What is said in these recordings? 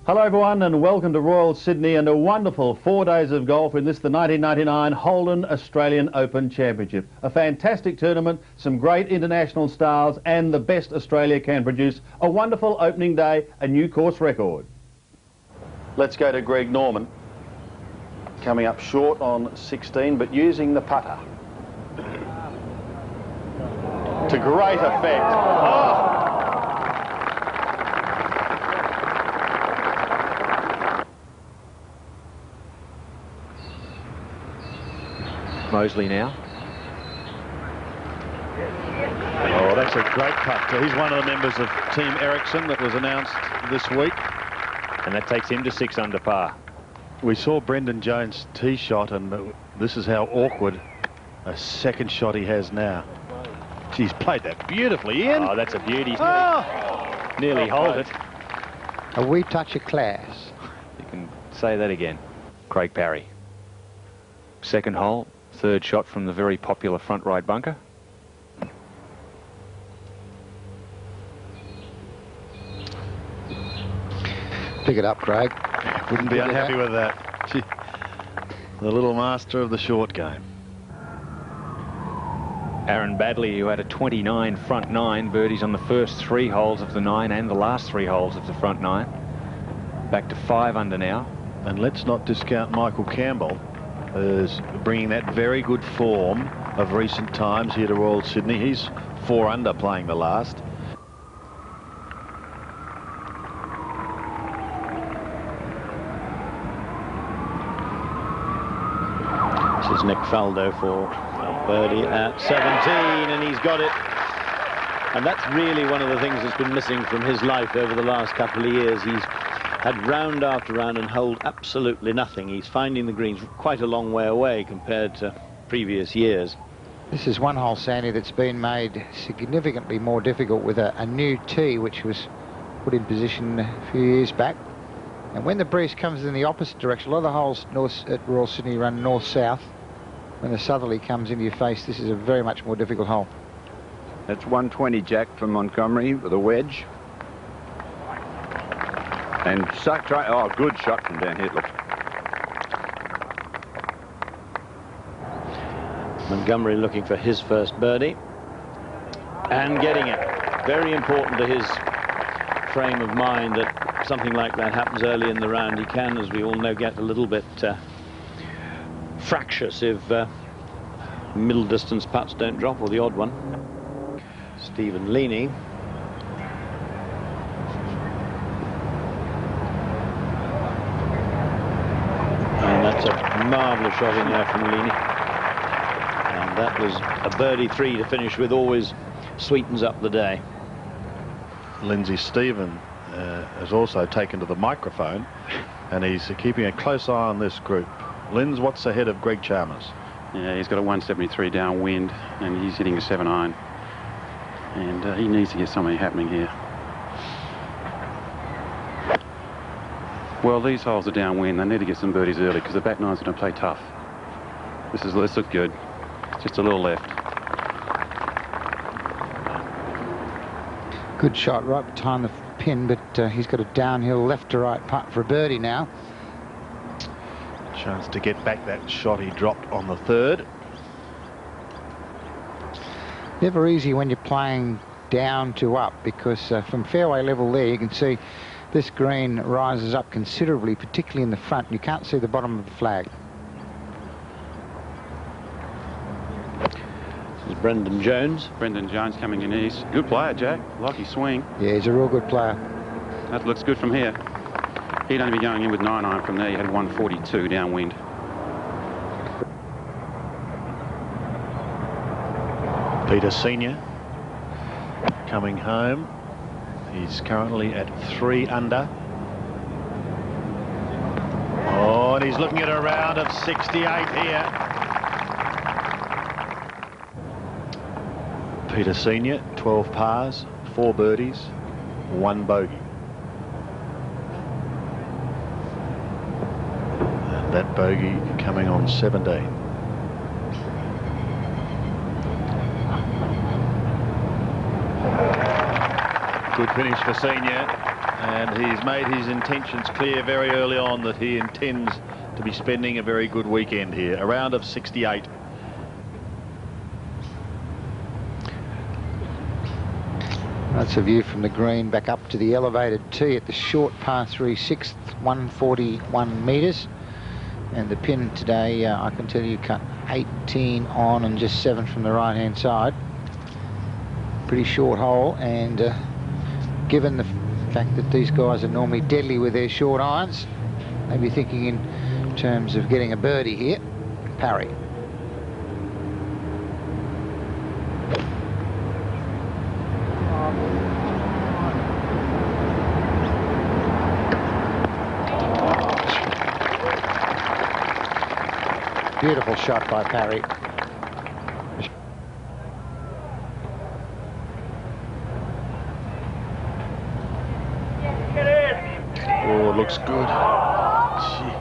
Hello everyone and welcome to Royal Sydney and a wonderful 4 days of golf in this, the 1999 Holden Australian Open Championship. A fantastic tournament, some great international stars and the best Australia can produce. A wonderful opening day, a new course record. Let's go to Greg Norman. Coming up short on 16 but using the putter. To great effect. Oh! Mosley now. Oh, that's a great putt. He's one of the members of Team Ericsson that was announced this week. And that takes him to 6 under par. We saw Brendan Jones' tee shot, and this is how awkward a second shot he has now. He's played that beautifully, Ian. Oh, that's a beauty. Oh! Nearly hold it. A wee touch of class. You can say that again. Craig Parry. Second hole, third shot from the very popular front right bunker. Pick it up, Craig. Wouldn't be unhappy with that. Gee. The little master of the short game. Aaron Baddeley, who had a 29 front 9, birdies on the first 3 holes of the 9 and the last 3 holes of the front 9. Back to 5 under now. And let's not discount Michael Campbell as bringing that very good form of recent times here to Royal Sydney. He's 4 under playing the last. This is Nick Faldo for birdie at 17, and he's got it. And that's really one of the things that's been missing from his life over the last couple of years. He's had round after round and hold absolutely nothing. He's finding the greens quite a long way away compared to previous years. This is one hole, Sandy, that's been made significantly more difficult with a new tee which was put in position a few years back. And when the breeze comes in the opposite direction, a lot of the holes north at Royal Sydney run north-south. When the southerly comes into your face, this is a very much more difficult hole. That's 120, Jack, from Montgomery with a wedge. And oh, good shot from down here. Look. Montgomery looking for his first birdie. And getting it. Very important to his frame of mind that something like that happens early in the round. He can, as we all know, get a little bit fractious if middle distance putts don't drop, or the odd one. Stephen Leaney. And that's a marvellous shot in there from Leaney. And that was a birdie 3 to finish with, always sweetens up the day. Lindsay Stephen has also taken to the microphone, and he's keeping a close eye on this group. Linz, what's ahead of Greg Chalmers? Yeah, he's got a 173 downwind, and he's hitting a 7-iron. And he needs to get something happening here. Well, these holes are downwind. They need to get some birdies early because the back nine's going to play tough. This looks good. Just a little left. Good shot right behind the pin, but he's got a downhill left to right putt for a birdie now. Chance to get back that shot he dropped on the third. Never easy when you're playing down to up, because from fairway level there you can see this green rises up considerably, particularly in the front. You can't see the bottom of the flag. This is Brendan Jones. Brendan Jones coming in east. Good player, Jack. Like his swing. Yeah, he's a real good player. That looks good from here. He'd only be going in with 9-iron from there. He had 142 downwind. Peter Senior coming home. He's currently at 3 under. Oh, and he's looking at a round of 68 here. Peter Senior, 12 pars, 4 birdies, 1 bogey. And that bogey coming on 17. Good finish for Senior, And he's made his intentions clear very early on that he intends to be spending a very good weekend here. A round of 68. That's a view from the green back up to the elevated tee at the short par 3 6th, 141 metres. And the pin today, I can tell you, cut 18 on and just 7 from the right-hand side. Pretty short hole, and given the fact that these guys are normally deadly with their short irons, maybe thinking in terms of getting a birdie here. Parry. Beautiful shot by Parry. Oh, it looks good. Gee.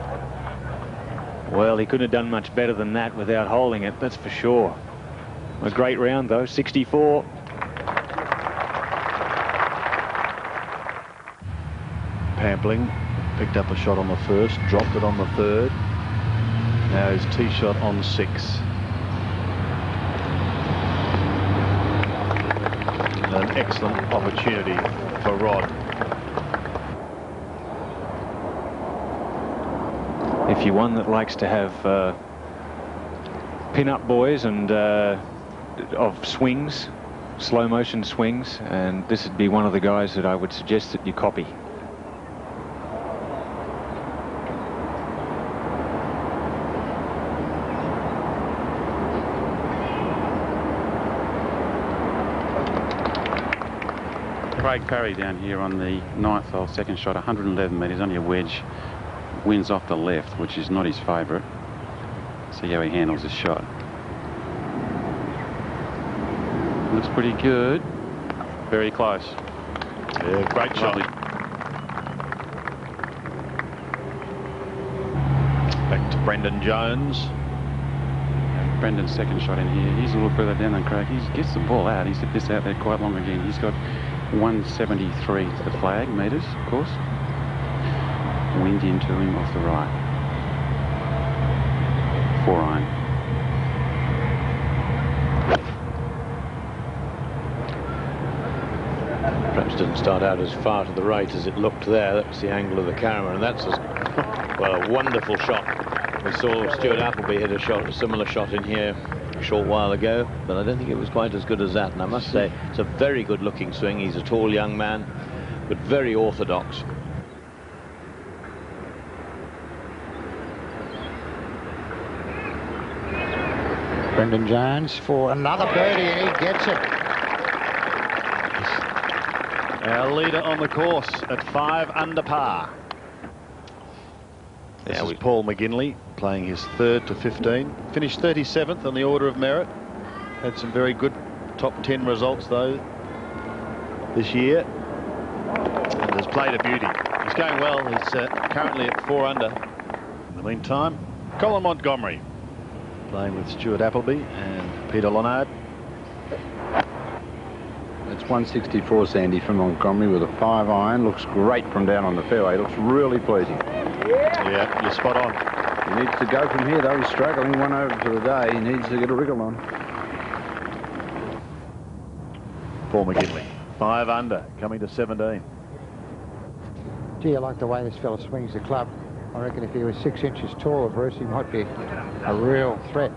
Well, he couldn't have done much better than that without holding it, that's for sure. A great round, though, 64. Pampling picked up a shot on the first, dropped it on the third. Now his tee shot on 6. An excellent opportunity for Rod. If you're one that likes to have pin-up boys and of swings, slow motion swings, and this would be one of the guys that I would suggest that you copy. Craig Parry down here on the 9th hole, second shot, 111 metres, only a wedge. Winds off the left, which is not his favourite. See how he handles his shot. Looks pretty good. Very close. Yeah, great shot. Back to Brendan Jones. Brendan's second shot in here. He's a little further down than Craig. He gets the ball out. He's this out there quite long again. He's got 173 to the flag, metres, of course. Wind into him off the right. 4 iron. Perhaps didn't start out as far to the right as it looked there. That's the angle of the camera, and that's well, a wonderful shot. We saw Stuart Appleby hit a similar shot in here a short while ago, but I don't think it was quite as good as that. And I must say, it's a very good-looking swing. He's a tall young man, but very orthodox. Brendan Jones for another birdie, and he gets it. Our leader on the course at 5 under par. This is Paul McGinley playing his 3rd to 15. Finished 37th on the order of merit. Had some very good top 10 results though this year, and has played a beauty. He's going well. He's currently at 4 under. In the meantime, Colin Montgomery playing with Stuart Appleby and Peter Lonard. It's 164, Sandy, from Montgomery with a 5 iron. Looks great from down on the fairway. Looks really pleasing. Yeah, you're spot on. He needs to go from here, though. He's struggling 1 over for the day. He needs to get a wriggle on. Paul McGinley, 5 under, coming to 17. Gee, I like the way this fella swings the club. I reckon if he was 6 inches taller, Bruce, he might be a real threat.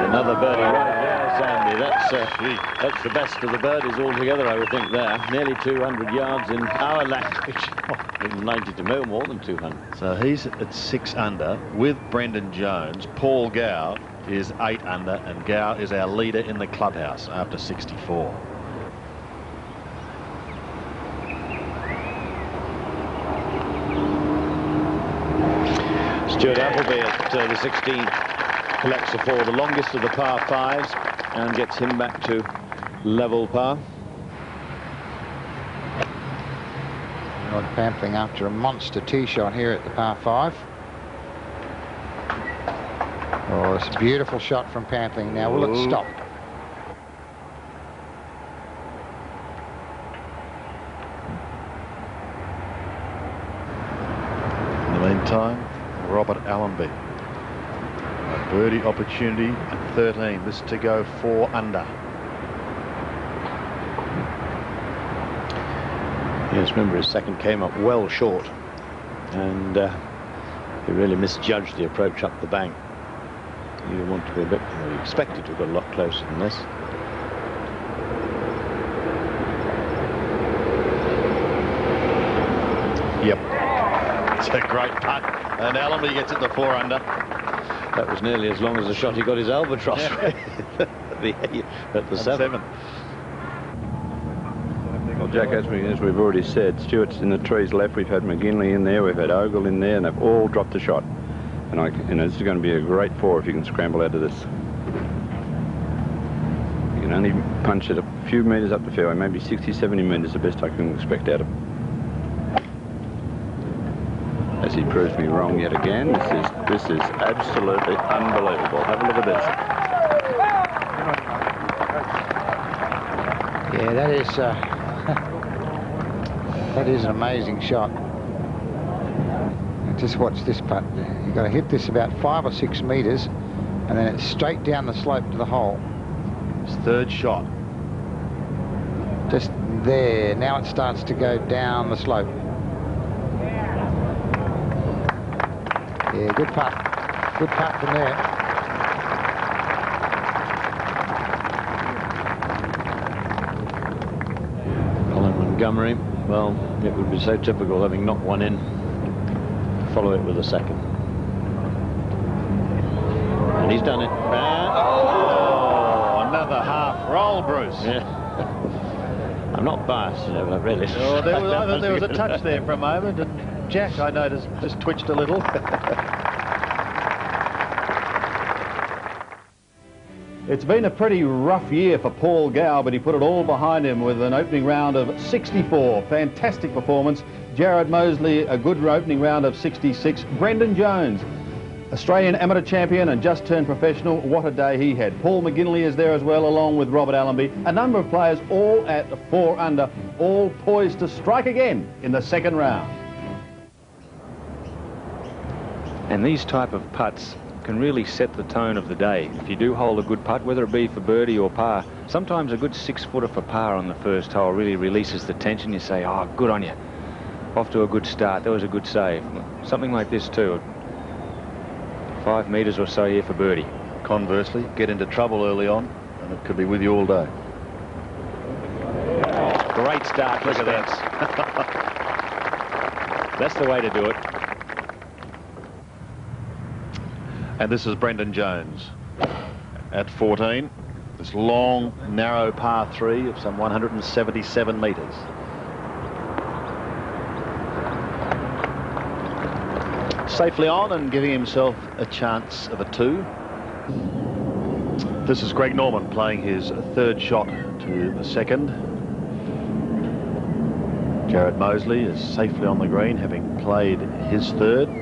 Another birdie right there, Sandy. That's the best of the birdies altogether, I would think there. Nearly 200 yards in our language. 90 to more than 200. So he's at 6 under with Brendan Jones. Paul Gow is 8 under, and Gow is our leader in the clubhouse after 64. Stuart Appleby at the 16th collects a 4, the longest of the par 5s, and gets him back to level par. Rod Pampling after a monster tee shot here at the par 5. Oh, it's a beautiful shot from Pantling. Now, will it stop? In the meantime, Robert Allenby. A birdie opportunity at 13. This to go 4 under. Yes, remember his second came up well short, and he really misjudged the approach up the bank. You want to be a bit, you expected to have got a lot closer than this. Yep. It's a great putt, and Allenby gets it to 4 under. That was nearly as long as the shot he got his albatross with at the 7. Well, Jack, as we've already said, Stewart's in the trees left. We've had McGinley in there, we've had Ogle in there, and they've all dropped a shot. And it's going to be a great 4 if you can scramble out of this. You can only punch it a few metres up the fairway, maybe 60, 70 metres, the best I can expect out of him. As he proves me wrong yet again, this is absolutely unbelievable. Have a look at this. Yeah, that is that is an amazing shot. And just watch this putt. You've got to hit this about 5 or 6 metres, and then it's straight down the slope to the hole. His 3rd shot. Just there. Now it starts to go down the slope. Yeah, good putt. Good putt from there. Colin Montgomery, well, it would be so typical having knocked one in, follow it with a second. And he's done it. Oh, another half roll, Bruce. Yeah. I'm not biased, you know, but really. Oh, there was a touch there for a moment, and Jack, I noticed, just twitched a little. It's been a pretty rough year for Paul Gow, but he put it all behind him with an opening round of 64. Fantastic performance. Jared Mosley, a good opening round of 66. Brendan Jones, Australian amateur champion and just turned professional. What a day he had. Paul McGinley is there as well, along with Robert Allenby. A number of players all at 4 under, all poised to strike again in the 2nd round. And these type of putts can really set the tone of the day. If you do hold a good putt, whether it be for birdie or par, sometimes a good 6-footer for par on the first hole really releases the tension. You say, oh, good on you. Off to a good start. That was a good save. Something like this too. 5 metres or so here for birdie. Conversely, get into trouble early on, and it could be with you all day. Great start. Look at that. That's the way to do it. And this is Brendan Jones at 14. This long, narrow par 3 of some 177 metres. Safely on and giving himself a chance of a 2. This is Greg Norman playing his 3rd shot to the 2nd. Jared Mosley is safely on the green, having played his 3rd.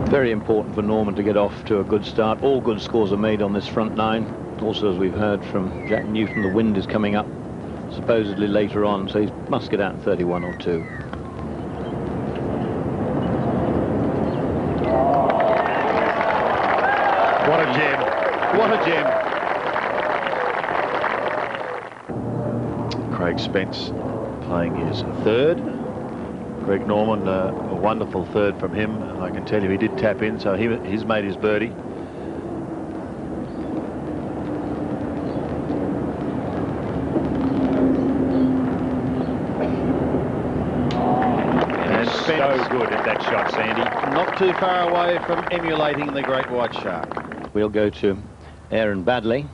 Very important for Norman to get off to a good start. All good scores are made on this front 9. Also, as we've heard from Jack Newton, the wind is coming up supposedly later on, so he must get out in 31 or 2. What a gem. What a gem. Craig Spence playing his 3rd. Greg Norman, a wonderful 3rd from him. I can tell you he did tap in, so he's made his birdie. And Spence, So good at that shot, Sandy. not too far away from emulating the great white shark. We'll go to Aaron Baddeley.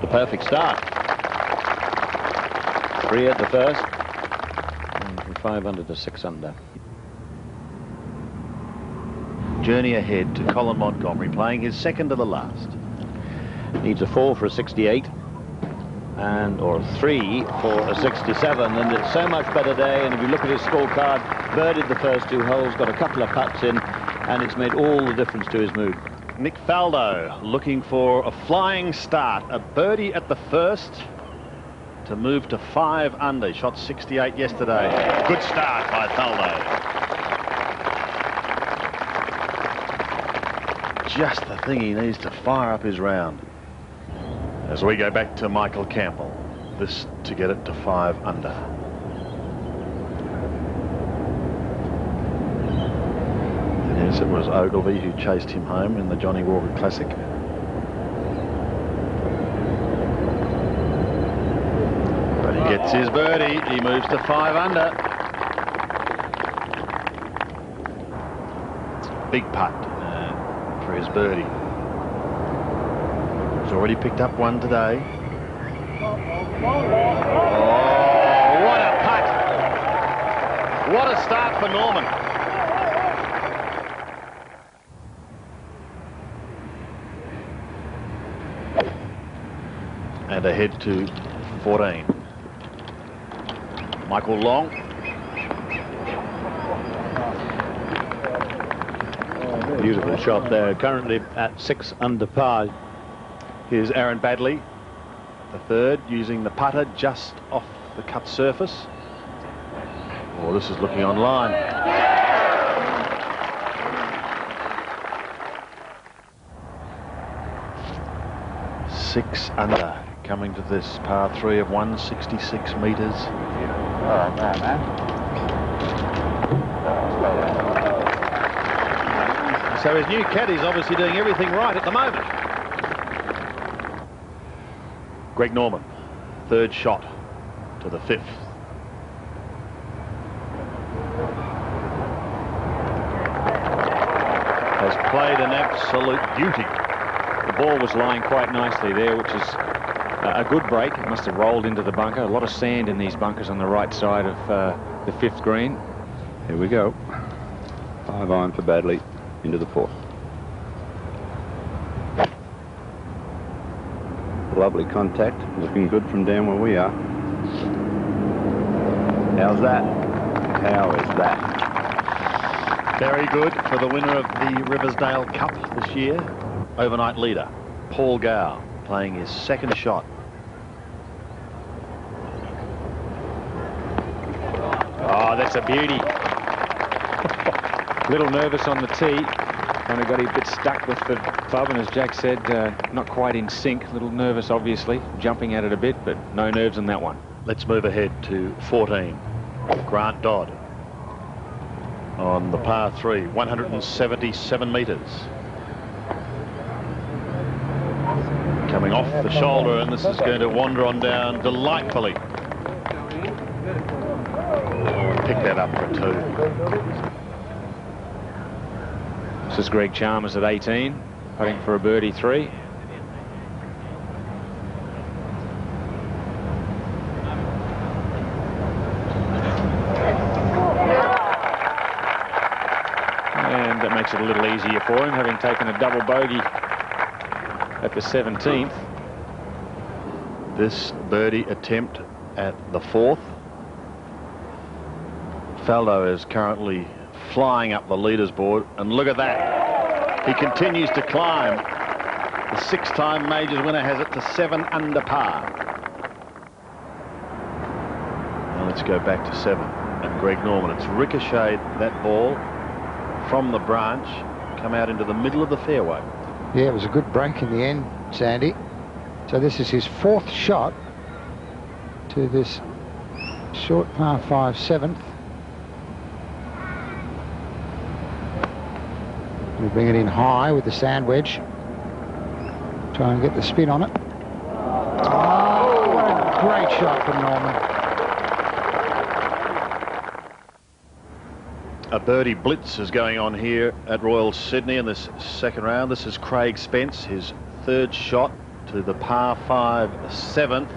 The perfect start. 3 at the first, and from 5 under to 6 under. Journey ahead to Colin Montgomery, playing his 2nd to the last. Needs a 4 for a 68. Or a 3 for a 67, and it's so much better day. And if you look at his scorecard, birdied the first 2 holes, got a couple of putts in, and it's made all the difference to his mood. Nick Faldo looking for a flying start. A birdie at the first to move to 5 under. He shot 68 yesterday. Good start by Faldo. Just the thing he needs to fire up his round. As we go back to Michael Campbell, this to get it to 5 under. And yes, it was Ogilvy who chased him home in the Johnny Walker Classic. But he gets his birdie. He moves to 5 under. Big putt for his birdie. He's already picked up one today. Oh, what a putt. What a start for Norman. And ahead to 14. Michael Long. Beautiful shot there. Currently at 6 under par. Here's Aaron Baddeley, the third, using the putter just off the cut surface. Oh, this is looking on line. Six under, coming to this par 3 of 166 metres. So his new caddy's obviously doing everything right at the moment. Greg Norman, third shot to the 5th. Has played an absolute beauty. The ball was lying quite nicely there, which is a good break. It must have rolled into the bunker. A lot of sand in these bunkers on the right side of the 5th green. Here we go. 5 iron for Baddeley into the 4th. Lovely contact, looking good from down where we are. How's that? How is that? Very good for the winner of the Riversdale Cup this year. Overnight leader, Paul Gow, playing his 2nd shot. Oh, that's a beauty. Little nervous on the tee. Kind of got a bit stuck with the club, and as Jack said, not quite in sync. A little nervous, obviously, jumping at it a bit, but no nerves on that one. Let's move ahead to 14. Grant Dodd on the par 3, 177 metres. Coming off the shoulder, and this is going to wander on down delightfully. Pick that up for a 2. This is Greg Chalmers at 18, putting for a birdie 3. And that makes it a little easier for him, having taken a double bogey at the 17th. This birdie attempt at the 4th. Faldo is currently flying up the leaders board, and look at that. He continues to climb. The 6-time majors winner has it to 7 under par. Now let's go back to 7 and Greg Norman. It's ricocheted, that ball from the branch, come out into the middle of the fairway. Yeah, it was a good break in the end, Sandy. So this is his 4th shot to this short par 5 7th. We bring it in high with the sand wedge. Try and get the spin on it. Oh, what a great shot from Norman. A birdie blitz is going on here at Royal Sydney in this 2nd round. This is Craig Spence, his 3rd shot to the par 5 7th.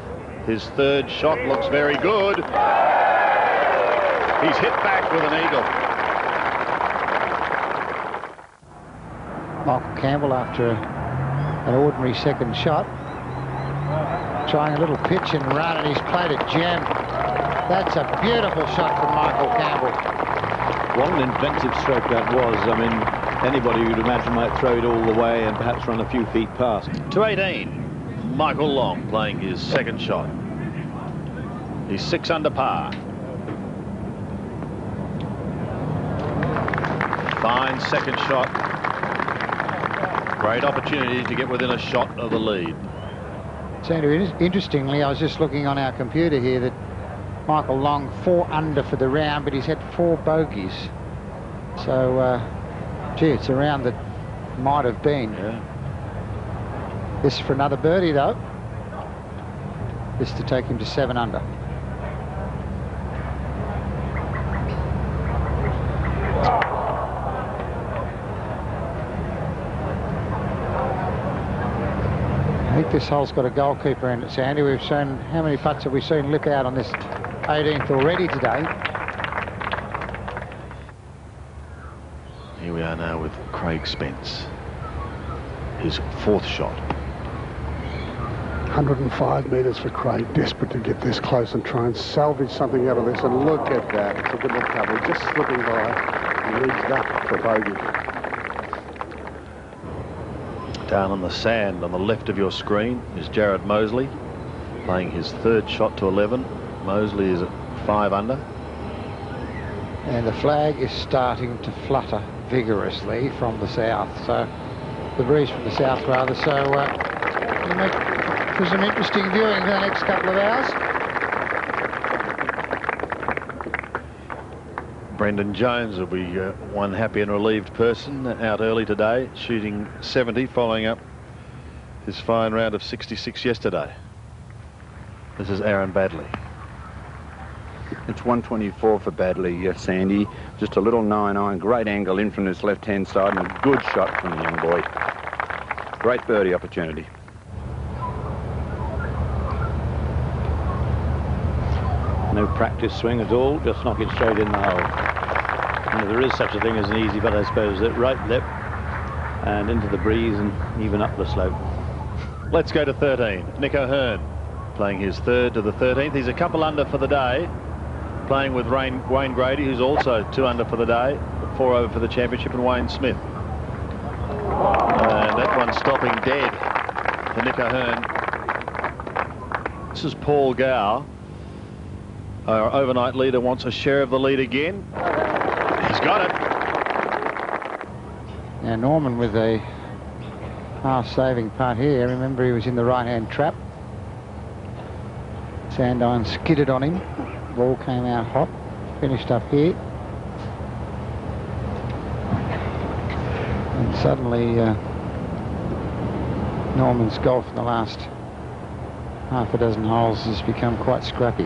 His 3rd shot looks very good. He's hit back with an eagle. Michael Campbell, after a an ordinary second shot. Trying a little pitch and run, and he's played a gem. That's a beautiful shot from Michael Campbell. What an inventive stroke that was. I mean, anybody you'd imagine might throw it all the way and perhaps run a few feet past. To 18, Michael Long playing his second shot. He's 6 under par. Fine second shot. Great opportunity to get within a shot of the lead. Sandy, interestingly, I was just looking on our computer here that Michael Long 4 under for the round, but he's had 4 bogeys. So, gee, it's a round that might have been. Yeah. This for another birdie, though. This to take him to 7 under. I think this hole's got a goalkeeper in it, Sandy. We've seen, how many putts have we seen lip out on this 18th already today? Here we are now with Craig Spence. His 4th shot. 105 metres for Craig, desperate to get this close and try and salvage something out of this. And look at that. It's a good little cover. Just slipping by. He leads it up for bogey. Down on the sand on the left of your screen is Jared Moseley playing his 3rd shot to 11. Moseley is at 5 under. And the flag is starting to flutter vigorously from the south. So the breeze from the south, rather. So you make for some interesting viewing for the next couple of hours. Brendan Jones will be one happy and relieved person out early today, shooting 70, following up his fine round of 66 yesterday. This is Aaron Baddeley. It's 124 for Baddeley, yes, Sandy. Just a little 9-iron, great angle in from his left-hand side, and a good shot from the young boy. Great birdie opportunity. No practice swing at all, just knock it straight in the hole. And there is such a thing as an easy putt, I suppose, that right lip and into the breeze and even up the slope. Let's go to 13. Nick O'Hearn playing his 3rd to the 13th. He's a couple under for the day, playing with Wayne Grady, who's also 2 under for the day, 4 over for the championship, and Wayne Smith. And that one's stopping dead for Nick O'Hearn. This is Paul Gow. Our overnight leader wants a share of the lead again. He's got it. Now Norman with a half-saving putt here. Remember, he was in the right-hand trap. Sand iron skidded on him. Ball came out hot. Finished up here. And suddenly Norman's golf in the last half a dozen holes has become quite scrappy.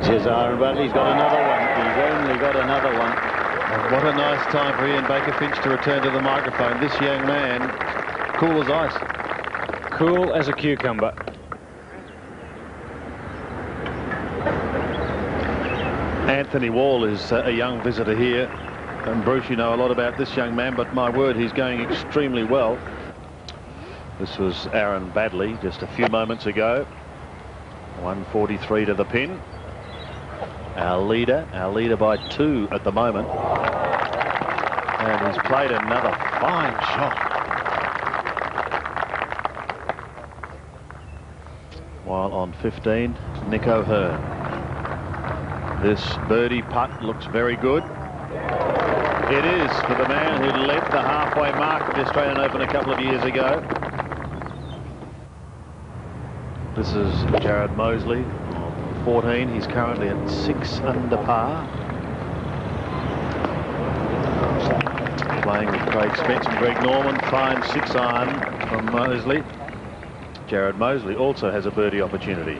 Here's Aaron Baddeley. He's got another one. He's only got another one. And what a nice time for Ian Baker Finch to return to the microphone. This young man, cool as ice. Cool as a cucumber. Anthony Wall is a young visitor here. And Bruce, you know a lot about this young man, but my word, he's going extremely well. This was Aaron Baddeley just a few moments ago. 143 to the pin. Our leader by 2 at the moment. And he's played another fine shot. While on 15, Nick O'Hearn. This birdie putt looks very good. It is for the man who led the halfway mark of the Australian Open a couple of years ago. This is Jared Moseley on 14. He's currently at 6 under par. Playing with Craig Spence and Greg Norman. Fine 6-iron from Moseley. Jared Moseley also has a birdie opportunity.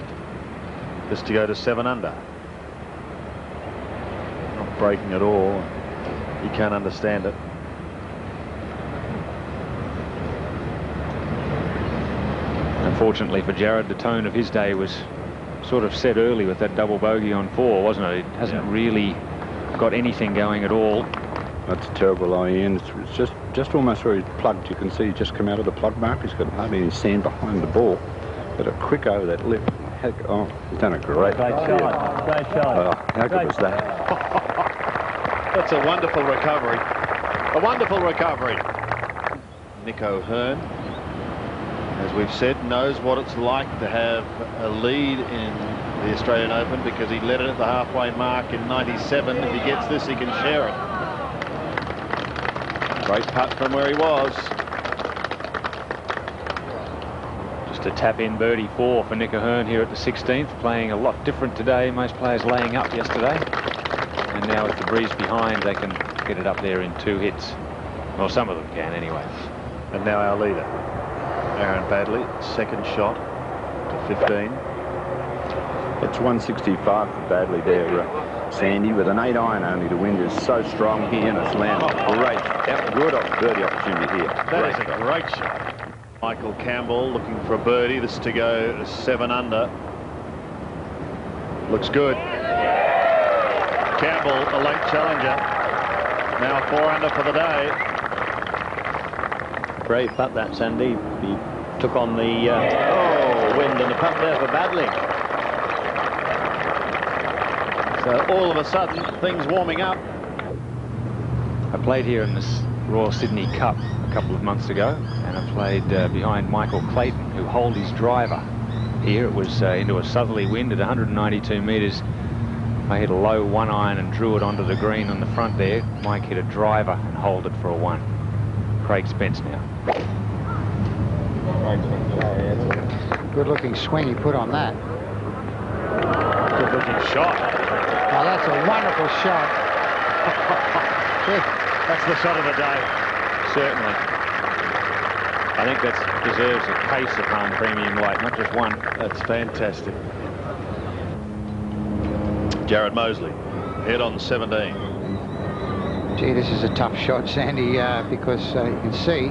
Just to go to 7 under. Not breaking at all. He can't understand it. Unfortunately for Jared, the tone of his day was sort of set early with that double bogey on 4, wasn't it? It hasn't really got anything going at all. That's a terrible lie in. It's just almost where he's plugged. You can see he's just come out of the plug mark. He's got hardly any sand behind the ball. But a quick over that lip. Oh, he's done a great shot. Great shot. Oh, how good was that? That's a wonderful recovery. A wonderful recovery. Nick O'Hearn, as we've said, knows what it's like to have a lead in the Australian Open, because he led it at the halfway mark in '97. If he gets this, he can share it. Great putt from where he was. Just a tap-in birdie 4 for Nick O'Hearn here at the 16th, playing a lot different today. Most players laying up yesterday, and now with the breeze behind, they can get it up there in 2 hits. Well, some of them can anyway. And now our leader, Aaron Baddeley, second shot to 15. It's 165 for Baddeley there, Sandy, with an 8-iron only. The wind is so strong here, and it's landed. Great, good birdie opportunity here. That is a great shot. Michael Campbell looking for a birdie. This to go 7 under. Looks good. Campbell, a late challenger. Now 4 under for the day. Brave putt that, Sandy. He took on the wind, and the putt there for Baddeley. So all of a sudden, things warming up. I played here in this Royal Sydney Cup a couple of months ago, and I played behind Michael Clayton, who holed his driver here. It was into a southerly wind at 192 metres. I hit a low 1-iron and drew it onto the green on the front there. Mike hit a driver and holed it for a 1. Craig Spence now. Good looking swing he put on that. Good looking shot. Oh, that's a wonderful shot. That's the shot of the day. Certainly. I think that deserves a case of home premium weight, not just 1. That's fantastic. Jared Moseley, head on 17. Gee, this is a tough shot, Sandy, because you can see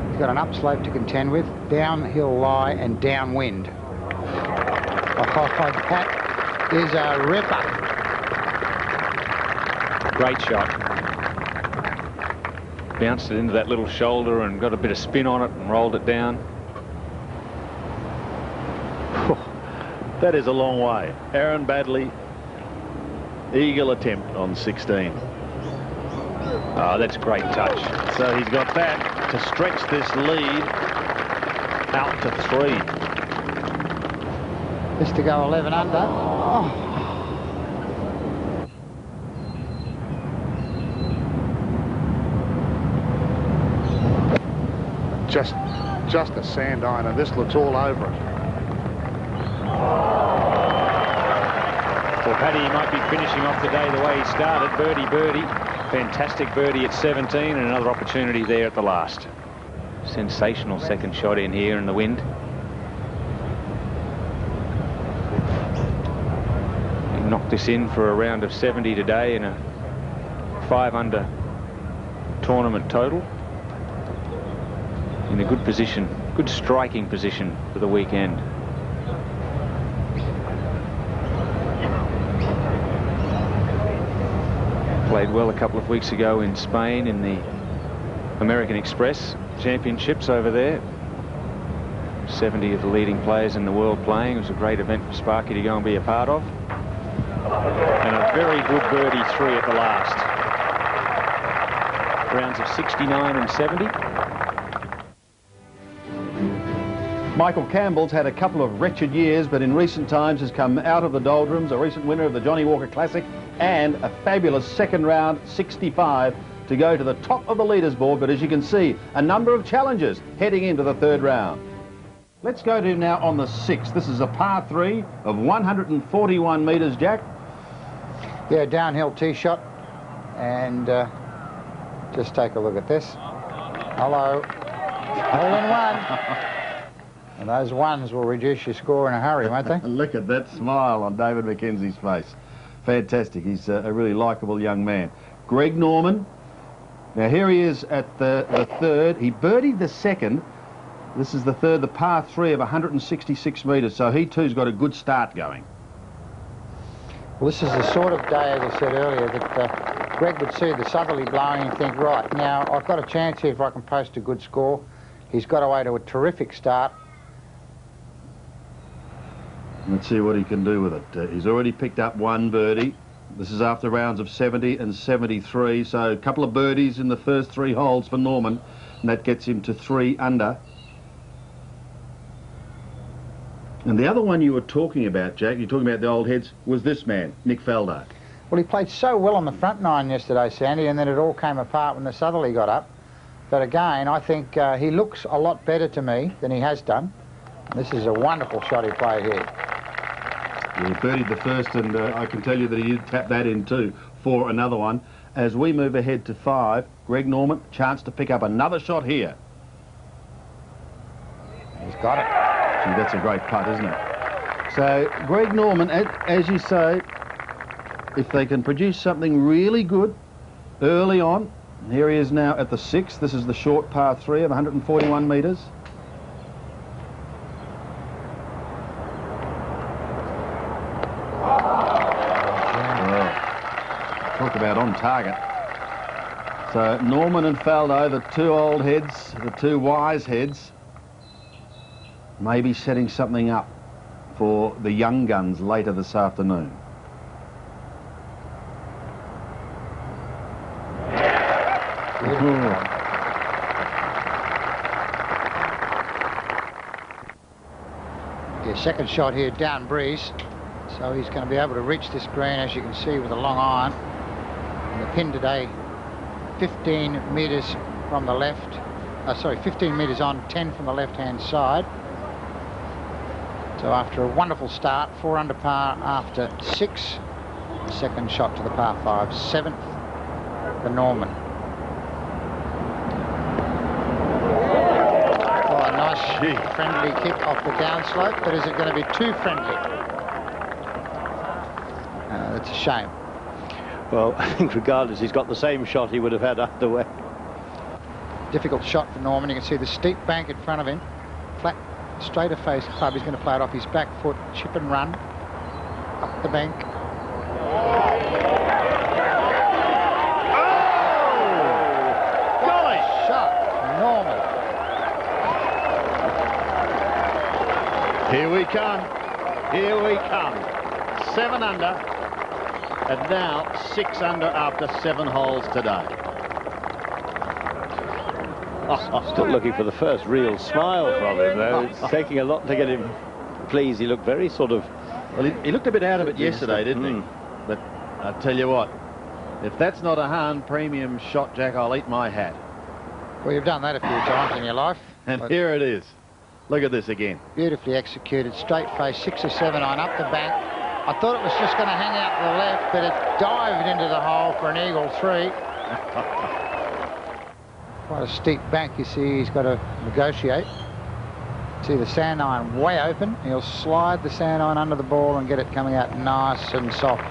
he's got an upslope to contend with, downhill lie and downwind. Oh, that is a ripper. Great shot. Bounced it into that little shoulder and got a bit of spin on it and rolled it down. That is a long way. Aaron Baddeley, eagle attempt on 16. Oh, that's a great touch. So he's got that to stretch this lead out to 3. This to go 11 under. Oh. Just a sand iron, and this looks all over it. Well, Paddy might be finishing off the day the way he started. Birdie, birdie. Fantastic birdie at 17, and another opportunity there at the last. Sensational second shot in here in the wind. He knocked this in for a round of 70 today in a 5 under tournament total. In a good position, good striking position for the weekend. Played well a couple of weeks ago in Spain in the American Express Championships over there. 70 of the leading players in the world playing. It was a great event for Sparky to go and be a part of. And a very good birdie 3 at the last. Rounds of 69 and 70. Michael Campbell's had a couple of wretched years, but in recent times has come out of the doldrums, a recent winner of the Johnny Walker Classic, and a fabulous second round 65 to go to the top of the leaders board. But as you can see, a number of challenges heading into the 3rd round. Let's go to him now on the 6th. This is a par 3 of 141 metres, Jack. Yeah, downhill tee shot. And just take a look at this. Hello. Hole in one. And those ones will reduce your score in a hurry, won't they? Look at that smile on David McKenzie's face. Fantastic. He's a really likeable young man. Greg Norman. Now here he is at the 3rd. He birdied the 2nd. This is the 3rd, the par 3 of 166 metres. So he too's got a good start going. Well, this is the sort of day, as I said earlier, that Greg would see the southerly blowing and think, right, now I've got a chance here if I can post a good score. He's got away to a terrific start. Let's see what he can do with it. He's already picked up 1 birdie. This is after rounds of 70 and 73, so a couple of birdies in the first 3 holes for Norman, and that gets him to 3 under. And the other one you were talking about, Jack, you're talking about the old heads, was this man, Nick Faldo. Well, he played so well on the front 9 yesterday, Sandy, and then it all came apart when the southerly got up. But again, I think he looks a lot better to me than he has done. This is a wonderful shot he played here. Yeah, he birdied the first, and I can tell you that he did tap that in too for another one. As we move ahead to 5, Greg Norman, chance to pick up another shot here. He's got it. Gee, that's a great putt, isn't it? So, Greg Norman, as you say, if they can produce something really good early on, here he is now at the 6th. This is the short par 3 of 141 metres. Talk about on target. So Norman and Faldo, the 2 old heads, the 2 wise heads, maybe setting something up for the young guns later this afternoon. Yeah, second shot here, down breeze. So he's going to be able to reach this green, as you can see, with a long iron. And the pin today, 15 metres from the left. 15 metres on, 10 from the left-hand side. So after a wonderful start, 4 under par after 6. The second shot to the par 5, 7th for Norman. Oh, a nice friendly kick off the downslope, but is it going to be too friendly? That's a shame. Well, I think regardless, he's got the same shot he would have had either way. Difficult shot for Norman. You can see the steep bank in front of him. Flat, straighter face club. He's going to play it off his back foot, chip and run up the bank. Golly! Shot, Norman. Here we come. Here we come. 7 under. And now 6 under after 7 holes today. Still looking for the first real smile from him, though. It's taking a lot to get him pleased. He looked very sort of... Well, he looked a bit out of it yesterday, didn't he? But I tell you what, if that's not a Hahn premium shot, Jack, I'll eat my hat. Well, you've done that a few times in your life. And here it is. Look at this again. Beautifully executed, straight face, 6 or 7 iron up the bank. I thought it was just going to hang out to the left, but it dived into the hole for an eagle 3. Quite a steep bank, you see. He's got to negotiate. See the sand iron way open. He'll slide the sand iron under the ball and get it coming out nice and soft.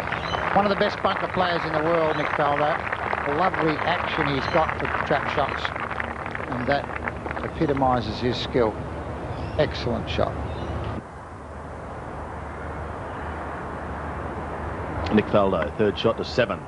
One of the best bunker players in the world, Nick Faldo. The lovely action he's got for trap shots, and that epitomises his skill. Excellent shot. Nick Faldo, 3rd shot to 7.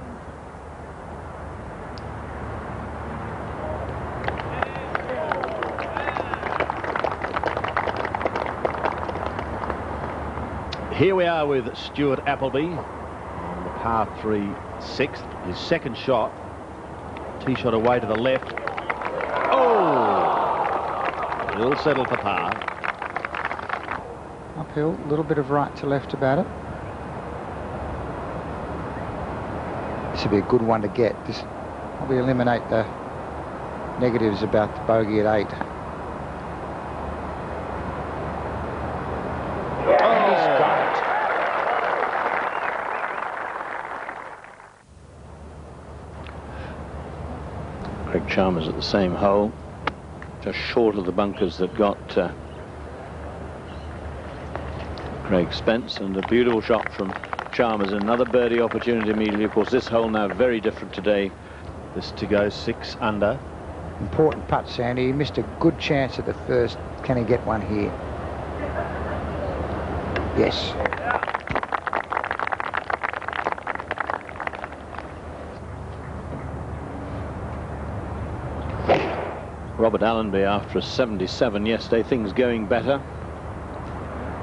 Here we are with Stuart Appleby on the par 3 6th. His 2nd shot, tee shot away to the left. Oh! He'll settle for par. Uphill, a little bit of right to left about it. This would be a good one to get. This probably eliminate the negatives about the bogey at 8. Craig Chalmers at the same hole, just short of the bunkers that got Craig Spence, and a beautiful shot from Chalmers. Another birdie opportunity immediately. Of course, this hole now very different today. This to go 6 under. Important putt, Sandy. He missed a good chance at the first. Can he get one here? Yes. Robert Allenby after a 77 yesterday. Things going better.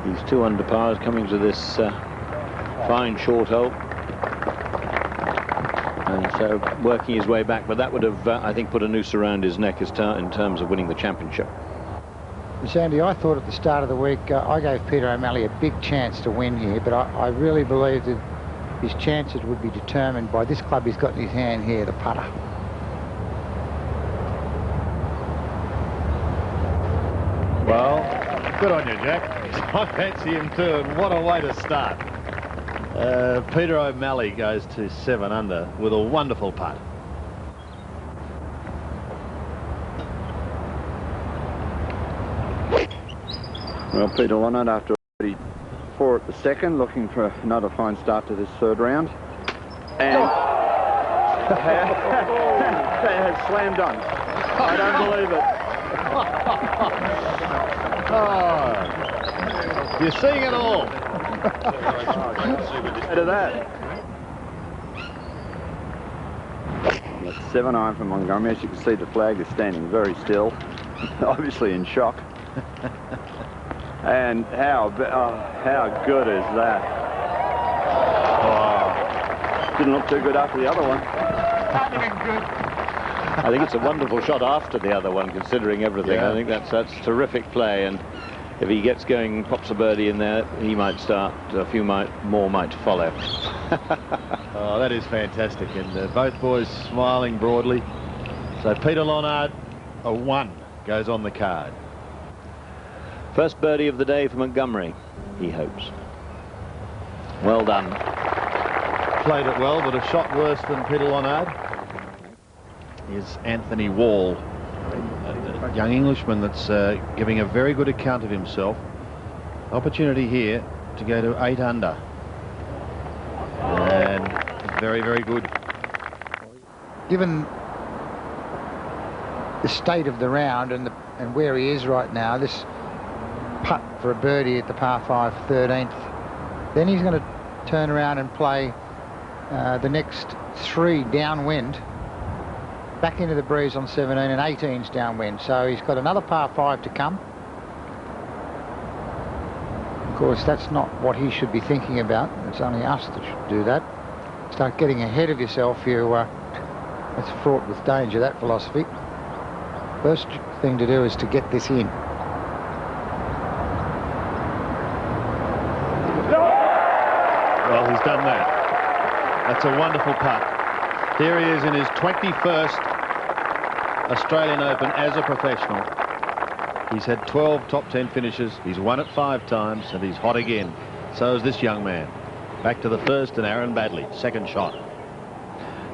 He's 2 under par coming to this fine short hole. And so working his way back, but that would have, I think, put a noose around his neck in terms of winning the championship. Sandy, I thought at the start of the week, I gave Peter O'Malley a big chance to win here, but I really believe that his chances would be determined by this club he's got in his hand here, the putter. Well, good on you, Jack. I fancy him too, and what a way to start. Peter O'Malley goes to 7 under with a wonderful putt. Well, Peter Lonard, after 4 at the second, looking for another fine start to this 3rd round. And they have slammed on. I don't believe it. Oh, you're seeing it all. Out of that. That's 7-iron from Montgomery. As you can see, the flag is standing very still, obviously in shock. And how good is that? Oh, didn't look too good after the other one. I think it's a wonderful shot after the other one, considering everything. Yeah. I think that's terrific play, and if he gets going, pops a birdie in there, he might start. A few more might follow. Oh, that is fantastic, and both boys smiling broadly. So Peter Lonard, a 1 goes on the card. First birdie of the day for Montgomery, he hopes. Well done. Played it well, but a shot worse than Peter Lonard is Anthony Wall, a young Englishman that's giving a very good account of himself. Opportunity here to go to 8 under. And very, very good. Given the state of the round and where he is right now, this putt for a birdie at the par 5 13th, then he's going to turn around and play the next 3 downwind, back into the breeze on 17 and 18's downwind. So he's got another par 5 to come. Of course, that's not what he should be thinking about. It's only us that should do that. Start getting ahead of yourself. It's fraught with danger, that philosophy. First thing to do is to get this in. Well, he's done that. That's a wonderful putt. Here he is in his 21st Australian Open as a professional. He's had 12 top 10 finishes. He's won it 5 times, and he's hot again. So is this young man. Back to the first and Aaron Baddeley, 2nd shot.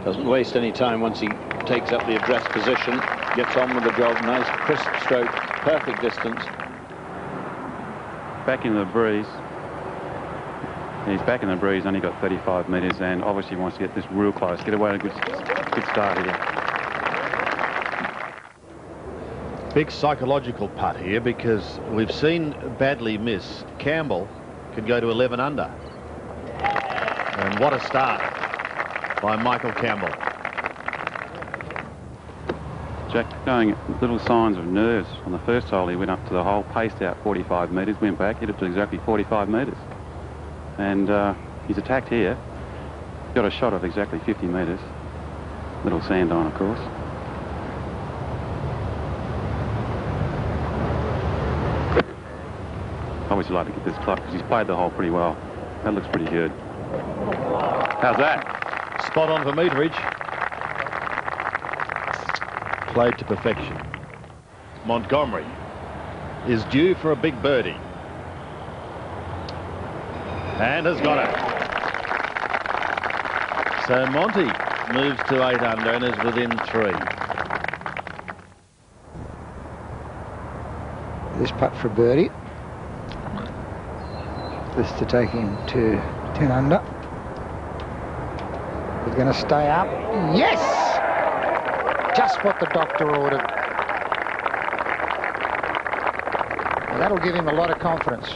Doesn't waste any time once he takes up the address position. Gets on with the job. Nice crisp stroke. Perfect distance. Back in the breeze. He's back in the breeze, only got 35 metres, and obviously wants to get this real close. Get away to a good start here. Big psychological putt here, because we've seen Baddeley miss. Campbell could go to 11 under. And what a start by Michael Campbell. Jack showing little signs of nerves. On the first hole, he went up to the hole, paced out 45 metres, went back, hit it to exactly 45 metres. And he's attacked here. Got a shot of exactly 50 metres. Little sand on, of course. Obviously like to get this club because he's played the hole pretty well. That looks pretty good. How's that? Spot on for Meteridge. Played to perfection. Montgomery is due for a big birdie. And has got it. So Monty moves to 8 under and is within 3. this putt for birdie. This to take him to 10 under. He's going to stay up. Yes! Just what the doctor ordered. And that'll give him a lot of confidence.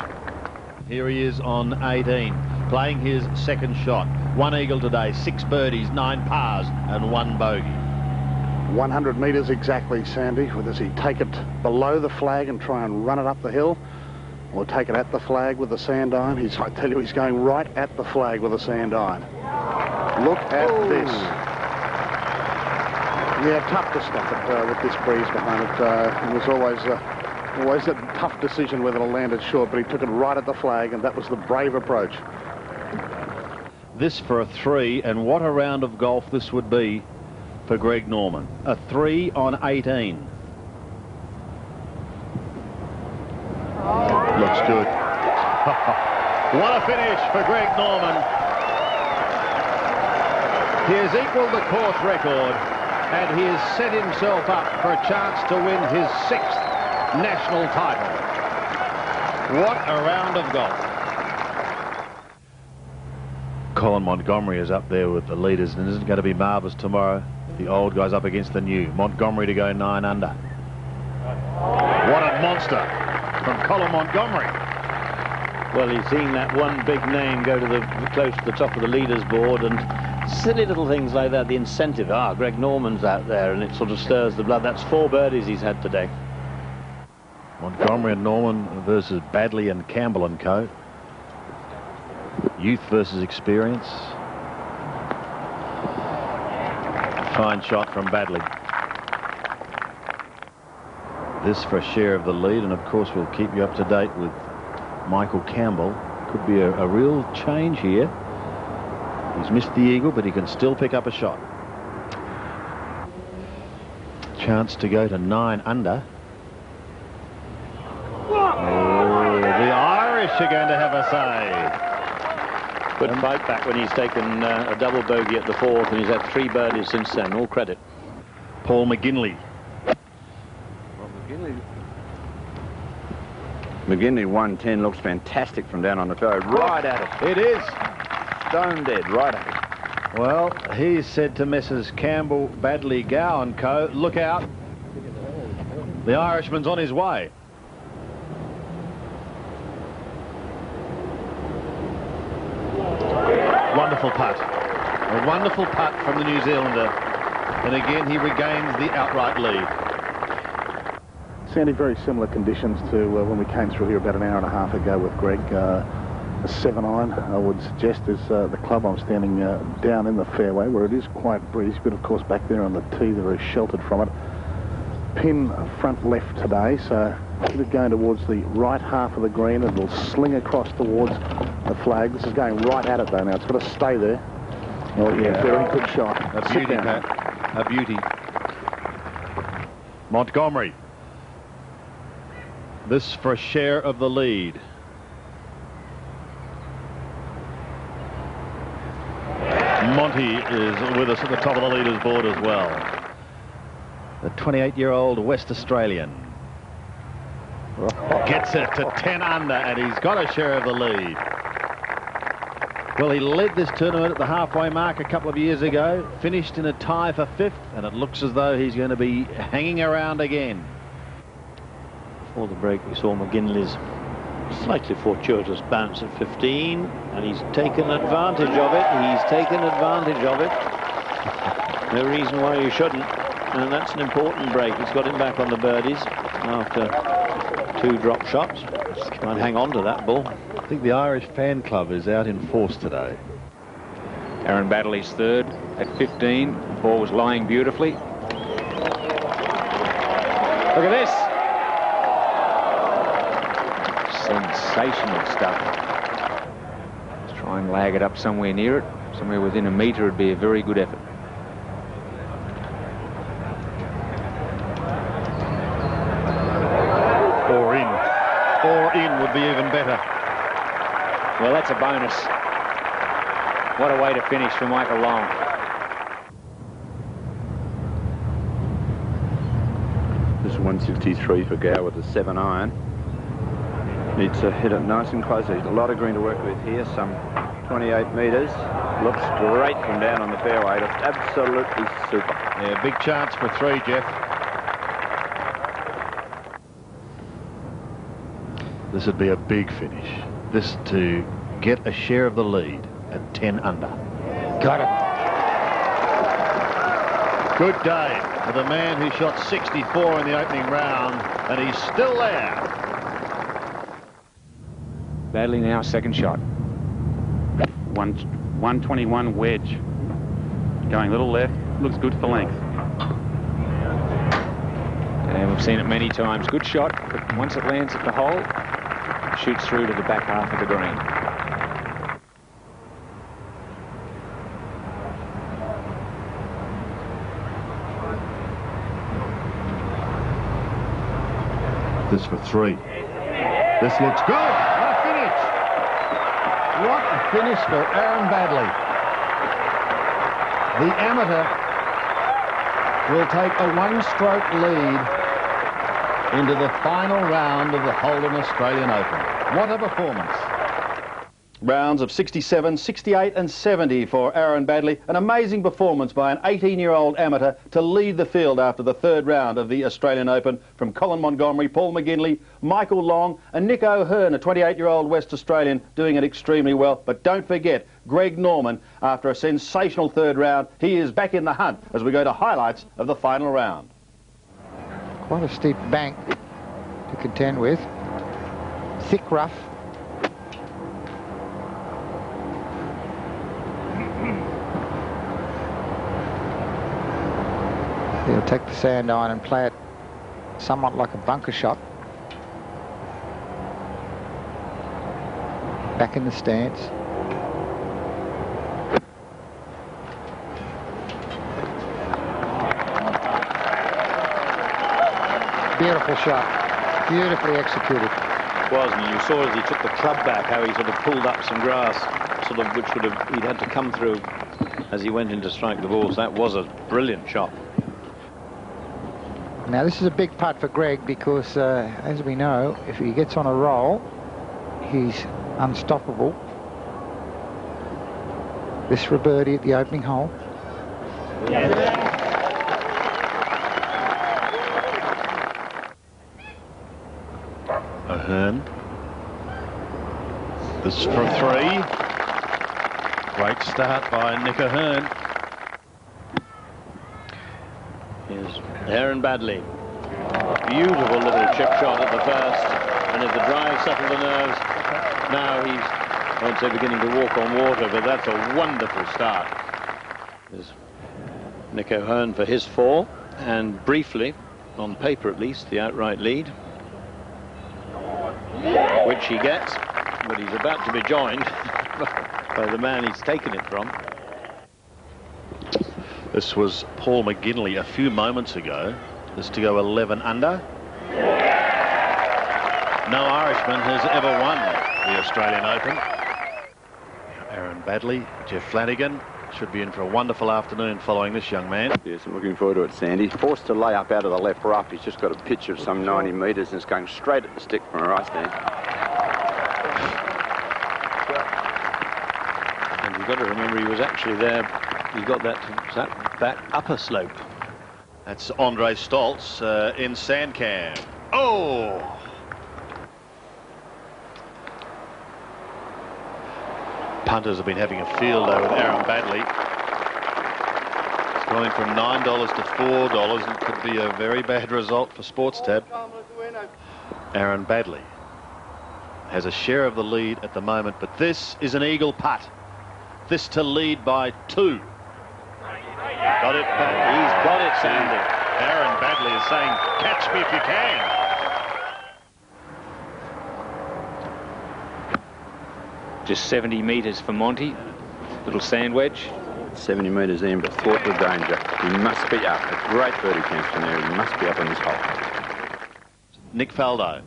Here he is on 18, playing his second shot. 1 eagle today, 6 birdies, 9 pars and 1 bogey. 100 metres exactly, Sandy. Does he take it below the flag and try and run it up the hill, or take it at the flag with the sand iron? I tell you, he's going right at the flag with a sand iron. Look at this. Yeah, tough to stop it with this breeze behind it. It was always a tough decision whether to land it short, but he took it right at the flag, and that was the brave approach. This for a 3, and what a round of golf this would be for Greg Norman. A 3 on 18. Looks good. What a finish for Greg Norman. He has equalled the course record, and he has set himself up for a chance to win his 6th national title. What a round of golf. Colin Montgomery is up there with the leaders, and isn't going to be marvellous tomorrow. The old guy's up against the new. Montgomery to go 9 under. What a monster from Colin Montgomery. Well, he's seen that one big name go to close to the top of the leaders board, and silly little things like that, the incentive. Greg Norman's out there, and it sort of stirs the blood. That's 4 birdies he's had today. Montgomery and Norman versus Baddeley and Campbell and co. Youth versus experience. Fine shot from Baddeley. This for a share of the lead, and of course we'll keep you up to date with Michael Campbell. Could be a real change here. He's missed the eagle, but he can still pick up a shot. Chance to go to 9 under. Oh, the Irish are going to have a say. Good fight back when he's taken a double bogey at the 4th, and he's had 3 birdies since then. All credit. Paul McGinley. Well, McGinley 110 looks fantastic from down on the toe. Right at it. It is. Stone dead, right at it. Well, he's said to Messrs. Campbell, Baddeley, Gow and co, look out. The Irishman's on his way. Wonderful putt. A wonderful putt from the New Zealander. And again, he regains the outright lead. Sandy, very similar conditions to when we came through here about an hour and a half ago with Greg. A 7-iron, I would suggest, is the club. I'm standing down in the fairway where it is quite breezy, but of course back there on the tee they're very sheltered from it. Pin front left today, so it's going towards the right half of the green, and it'll sling across towards the flag. This is going right at it though now. It's got to stay there. Oh yeah, very good shot. A beauty, Pat. A beauty. Montgomery. This for a share of the lead. Monty is with us at the top of the leaders board as well. The 28-year-old West Australian gets it to 10 under, and he's got a share of the lead. Well, he led this tournament at the halfway mark a couple of years ago, finished in a tie for 5th, and it looks as though he's going to be hanging around again. Before the break, we saw McGinley's slightly fortuitous bounce at 15, and he's taken advantage of it. He's taken advantage of it. No reason why you shouldn't. And that's an important break. It's got him back on the birdies after 2 drop shots. Try and hang on to that ball. I think the Irish fan club is out in force today. Aaron Baddeley's 3rd at 15. The ball was lying beautifully. Look at this. Sensational stuff. Let's try and lag it up somewhere near it. Somewhere within a metre would be a very good effort. Or in would be even better. Well, that's a bonus. What a way to finish for Michael Long. This is 163 for Gow with a 7-iron. Needs to hit it nice and close. There's a lot of green to work with here, some 28 metres. Looks great from down on the fairway. Looks absolutely super. Yeah, big chance for 3, Jeff. This would be a big finish. This to get a share of the lead at 10 under. Got it. Good day for the man who shot 64 in the opening round, and he's still there. Baddeley now, second shot. 121 wedge. Going a little left. Looks good for length. And we've seen it many times. Good shot, but once it lands at the hole, it shoots through to the back half of the green. This for 3. This looks good. What a finish. What a finish for Aaron Baddeley. The amateur will take a one-stroke lead into the final round of the Holden Australian Open. What a performance. Rounds of 67, 68 and 70 for Aaron Baddeley. An amazing performance by an 18-year-old amateur to lead the field after the third round of the Australian Open from Colin Montgomery, Paul McGinley, Michael Long and Nick O'Hearn, a 28-year-old West Australian, doing it extremely well. But don't forget, Greg Norman, after a sensational third round, he is back in the hunt as we go to highlights of the final round. Quite a steep bank to contend with. Thick rough. He'll take the sand iron and play it somewhat like a bunker shot. Back in the stance. Beautiful shot. Beautifully executed. It was, and you saw as he took the club back how he sort of pulled up some grass, sort of which would have he'd had to come through as he went in to strike the ball. So that was a brilliant shot. Now this is a big putt for Greg because, as we know, if he gets on a roll, he's unstoppable. This for a birdie at the opening hole. O'Hearn. This for 3. Great start by Nick O'Hearn. Here's Aaron Baddeley. Beautiful little chip shot at the first, and if the drive settled the nerves, now he's, I won't say beginning to walk on water, but that's a wonderful start. There's Nick O'Hearn for his 4, and briefly, on paper at least, the outright lead, which he gets, but he's about to be joined by the man he's taken it from. This was Paul McGinley a few moments ago. This to go 11 under. No Irishman has ever won the Australian Open. Aaron Baddeley, Jeff Flanagan should be in for a wonderful afternoon following this young man. Yes, I'm looking forward to it, Sandy. Forced to lay up out of the left rough. He's just got a pitch of some 90 metres and it's going straight at the stick from a right stand. And you've got to remember he was actually there. He got that upper slope. That's Andre Stoltz in Sandcam. Oh! Punters have been having a field day with Aaron Baddeley. It's going from $9 to $4. It could be a very bad result for SportsTab. Aaron Baddeley has a share of the lead at the moment, but this is an eagle putt. This to lead by 2. Got it. He's got it, Sandy. Aaron Baddeley is saying, catch me if you can. Just 70 metres for Monty. Little sand wedge. 70 metres in, but thought with danger. He must be up. A great birdie chance from there. He must be up on this hole. Nick Faldo,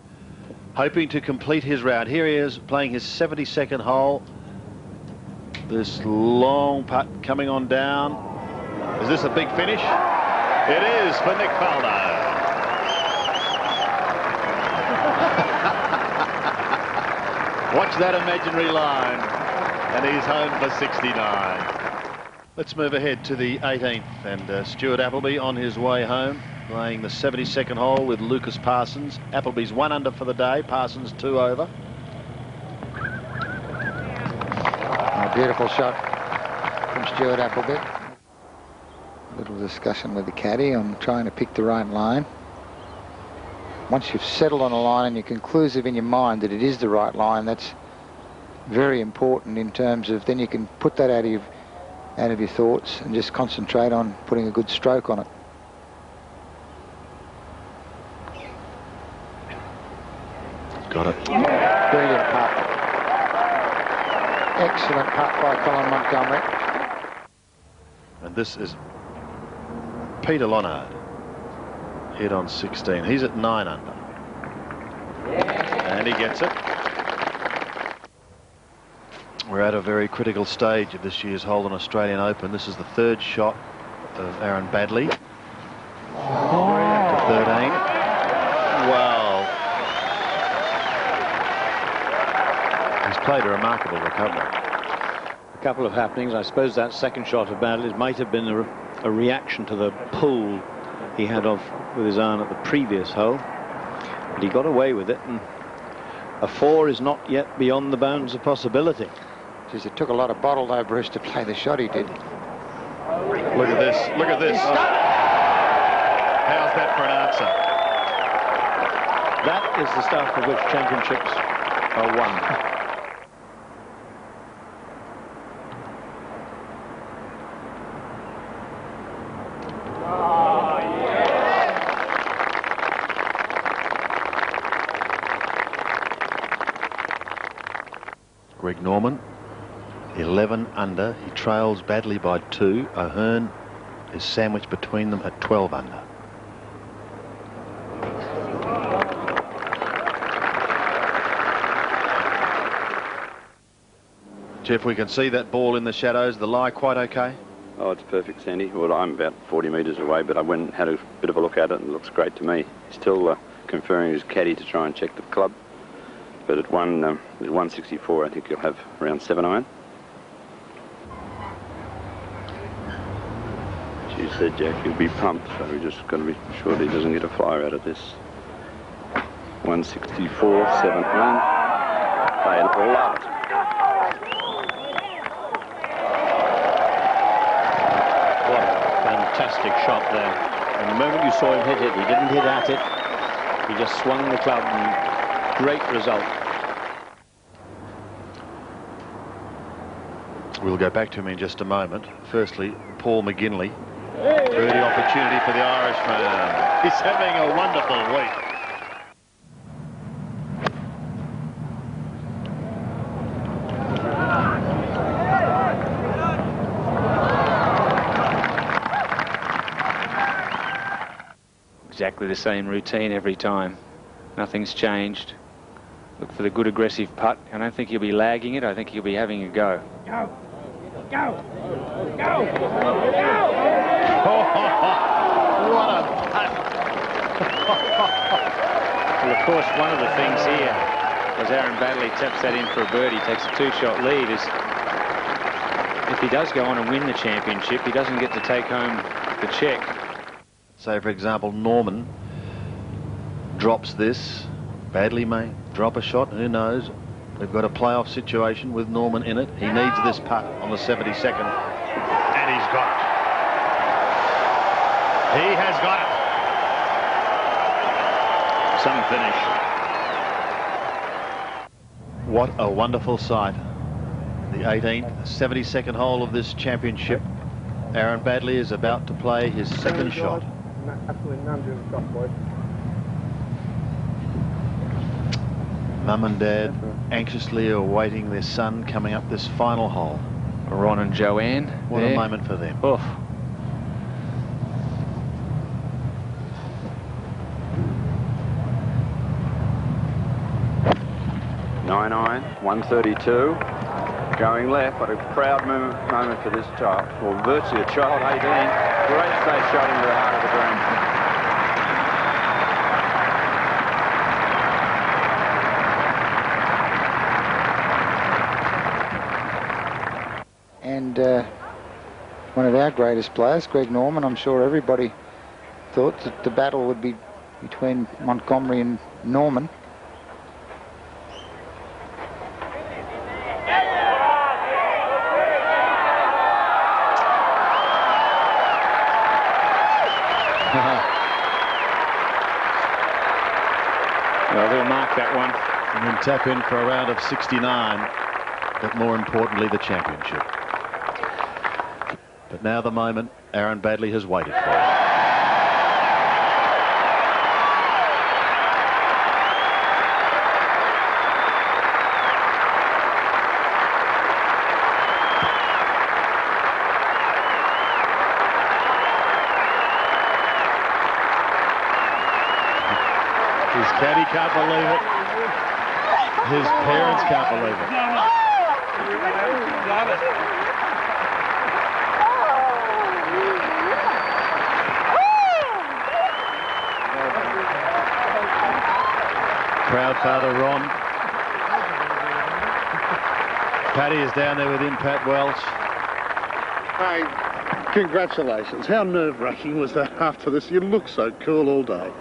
hoping to complete his round. Here he is playing his 72nd hole. This long putt coming on down. Is this a big finish? It is for Nick Faldo. watch that imaginary line. And he's home for 69. Let's move ahead to the 18th. And Stuart Appleby on his way home, playing the 72nd hole with Lucas Parsons. Appleby's 1 under for the day. Parsons 2 over. A beautiful shot from Stuart Appleby. A little discussion with the caddy on trying to pick the right line. Once you've settled on a line and you're conclusive in your mind that it is the right line, that's very important in terms of then you can put that out of your thoughts and just concentrate on putting a good stroke on it. Got it. Brilliant putt. Excellent putt by Colin Montgomery. And this is Peter Lonard. Hit on 16. He's at 9 under. And he gets it. We're at a very critical stage of this year's Holden Australian Open. This is the 3rd shot of Aaron Baddeley. To 13. Well, he's played a remarkable recovery. A couple of happenings. I suppose that second shot of Baddeley might have been a reaction to the pull he had off with his iron at the previous hole, but he got away with it, and a 4 is not yet beyond the bounds of possibility. Geez, it took a lot of bottle though, Bruce, to play the shot he did. Look at this. Look at this. How's that for an answer? That is the stuff for which championships are won. Greg Norman, 11 under. He trails Baddeley by 2. O'Hearn is sandwiched between them at 12 under. Jeff, we can see that ball in the shadows. The lie quite okay? Oh, it's perfect, Sandy. Well, I'm about 40 metres away, but I went and had a bit of a look at it, and it looks great to me. He's still conferring his caddy to try and check the club. But at 164, I think you'll have around 7 iron. As you said, Jack, he'll be pumped, so we just got to be sure that he doesn't get a flyer out of this. 164, 7 iron. They love it. What a fantastic shot there. And the moment you saw him hit it, he didn't hit at it. He just swung the club and great result. We'll go back to him in just a moment. Firstly, Paul McGinley. Birdie opportunity for the Irishman. He's having a wonderful week. Exactly the same routine every time. Nothing's changed. Look for the good aggressive putt. I don't think he'll be lagging it. I think he'll be having a go. Go! Go! Go! What a putt. Well, of course, one of the things here, as Aaron Baddeley taps that in for a birdie, takes a 2-shot lead, is if he does go on and win the championship, he doesn't get to take home the cheque. Say, for example, Norman drops this. Baddeley may drop a shot, who knows. They've got a playoff situation with Norman in it. He needs this putt on the 72nd, and he's got it. He has got it. Some finish. What a wonderful sight. The 18th, 72nd hole of this championship. Aaron Baddeley is about to play his second shot. Absolutely none to the shot, boys. Mum and Dad anxiously awaiting their son coming up this final hole. Ron and Joanne. What a moment for them. Oof. Nine iron, 132. Going left, but a proud moment for this child. Well, virtually a child, 18. Great straight shot into the heart of the green. greatest players, Greg Norman. I'm sure everybody thought that the battle would be between Montgomery and Norman. Well, they'll mark that one. And then tap in for a round of 69, but more importantly, the championship. But now the moment Aaron Baddeley has waited for. His caddy can't believe it. His parents can't believe it. Proud father Ron. Paddy is down there with him, Pat Welch. Hey, congratulations. How nerve-wracking was that after this? You look so cool all day.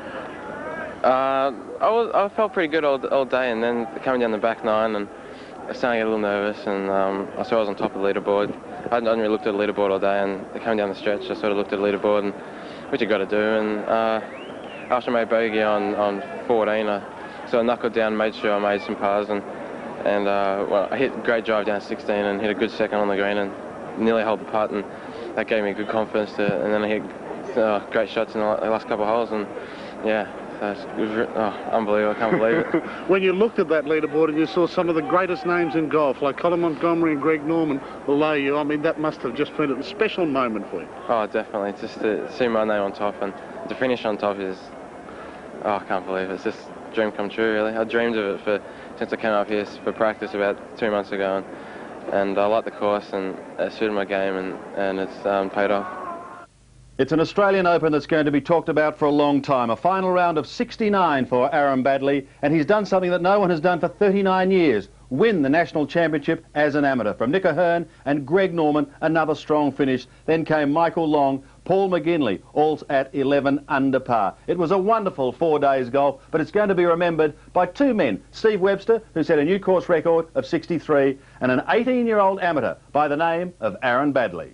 I felt pretty good all day, and then coming down the back nine, and I was starting to get a little nervous, and I saw I was on top of the leaderboard. I hadn't really looked at the leaderboard all day, and coming down the stretch, I sort of looked at the leaderboard, and which you got to do. And after I made bogey on 14, I sort of knuckled down, made sure I made some pars, and well, I hit a great drive down 16 and hit a good second on the green and nearly held the putt, and that gave me good confidence and then I hit great shots in the last couple of holes, and yeah. Unbelievable, I can't believe it. When you looked at that leaderboard and you saw some of the greatest names in golf, like Colin Montgomery and Greg Norman below you, I mean, that must have just been a special moment for you. Oh, definitely. Just to see my name on top and to finish on top is, I can't believe it. It's just a dream come true, really. I dreamed of it since I came up here for practice about 2 months ago, and I liked the course and it suited my game, and it's paid off. It's an Australian Open that's going to be talked about for a long time. A final round of 69 for Aaron Baddeley, and he's done something that no one has done for 39 years, win the national championship as an amateur. From Nick Ahern and Greg Norman, another strong finish. Then came Michael Long, Paul McGinley, all at 11 under par. It was a wonderful 4 days golf, but it's going to be remembered by two men, Steve Webster, who set a new course record of 63, and an 18-year-old amateur by the name of Aaron Baddeley.